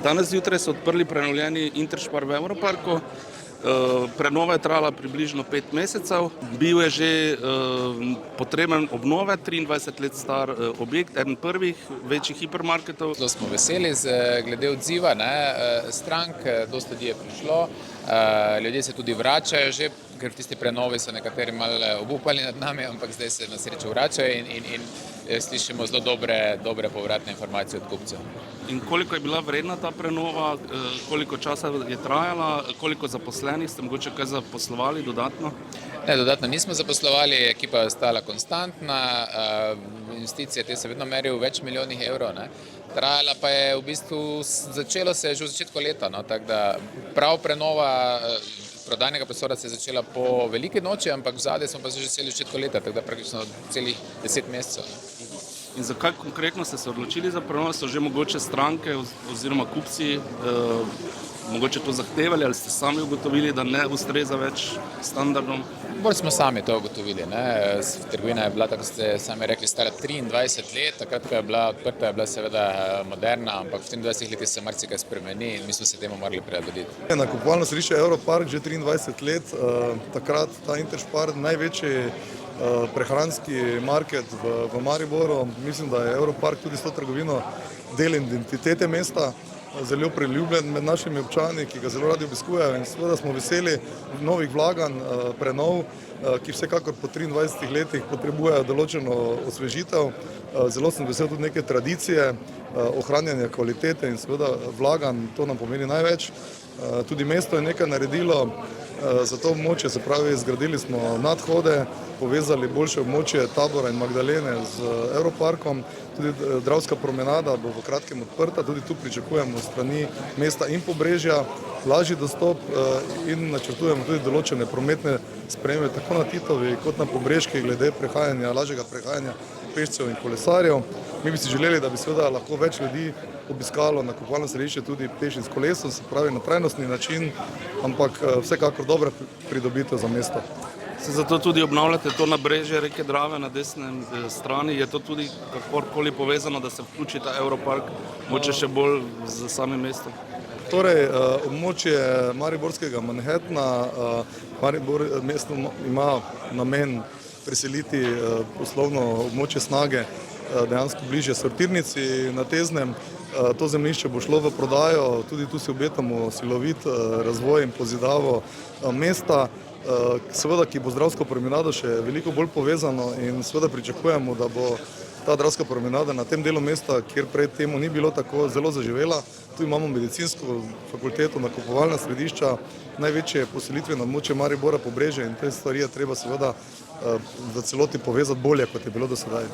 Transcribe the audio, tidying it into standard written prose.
Danes zjutraj so odprli prenovljeni Interspar v Evroparku. Prenova je trajala približno 5 mesecev. Bil je že potreben obnove, 23 let star objekt, eden prvih večjih hipermarketov. Zelo smo veseli glede odziva strank, dosti ljudi je prišlo, ljudje se tudi vračajo že, ker v tisti prenovi so nekateri malo obupali nad nami, ampak zdaj se na srečo vračajo in slišimo zelo dobre povratne informacije od kupcev. In koliko je bila vredna ta prenova, koliko časa je trajala, koliko zaposlenih ste mogoče kaj zaposlovali dodatno? Ne, dodatno nismo zaposlovali, ekipa je ostala konstantna, investicije te se vedno merijo v več milijonih evrov, Trajala pa je v bistvu, začelo se je že v začetku leta, tako da prav prenova prodajnega prostora se je začela po veliki noči, ampak v zadnje smo pa že celo začetku leta, tako da praktično celih 10 mesecev. In zakaj konkretno ste se odločili za prenovo? So že mogoče stranke oziroma kupci mogoče to zahtevali ali ste sami ugotovili, da ne ustreza več standardom? Bolj smo sami to ugotovili. Trgovina je bila, tako ste sami rekli, stara 23 let, takrat, ko je bila odprta, je bila seveda moderna, ampak v 23 letih se marsikaj spremeni in mi smo se temu morali prilagoditi. Nakupovalno središče Evropark že 23 let, takrat ta Interspar največji prehranski market v Mariboru. Mislim, da je Evropark tudi s to trgovino del identitete mesta, zelo priljubljen med našimi občani, ki ga zelo radi obiskujejo in seveda smo veseli novih vlaganj, prenov, ki vsekakor po 23 letih potrebujejo določeno osvežitev. Zelo sem vesel tudi neke tradicije, ohranjanja kvalitete in seveda vlaganj, to nam pomeni največ. Tudi mesto je nekaj naredilo za to območje, se pravi, zgradili smo nadhode, povezali boljše območje Tabora in Magdalene z Evroparkom. Tudi Dravska promenada bo v kratkem odprta, tudi tu pričakujemo strani mesta in Pobrežja lažji dostop in načrtujemo tudi določene prometne spremembe tako na Titovi kot na Pobrežki glede lažjega prehajanja pešcev in kolesarjev. Mi bi si želeli, da bi seveda lahko več ljudi obiskalo nakupovalno središče tudi peš in s kolesom, se pravi na trajnostni način, ampak vsekakor dobra pridobitev za mesto. Se zato tudi obnavljate to nabrežje reke Drave na desni strani, je to tudi kakorkoli povezano, da se vključi ta Evropark, moče še bolj z samim mestom? Torej, območje Mariborskega Manhattna, Maribor mesto ima namen preseliti poslovno območje Snage dejansko bližje sortirnici na Teznem. To zemljišče bo šlo v prodajo, tudi tu si obetamo silovit razvoj in pozidavo mesta, seveda, ki bo z Dravsko promenado še veliko bolj povezano in seveda pričakujemo, da bo ta Dravska promenada na tem delu mesta, kjer pred temu ni bilo tako, zelo zaživela. Tu imamo medicinsko fakulteto, nakupovalna središča, največje poselitve na območje Maribora, Pobrežje in te stvari je treba seveda v celoti povezati bolje, kot je bilo do sedaj.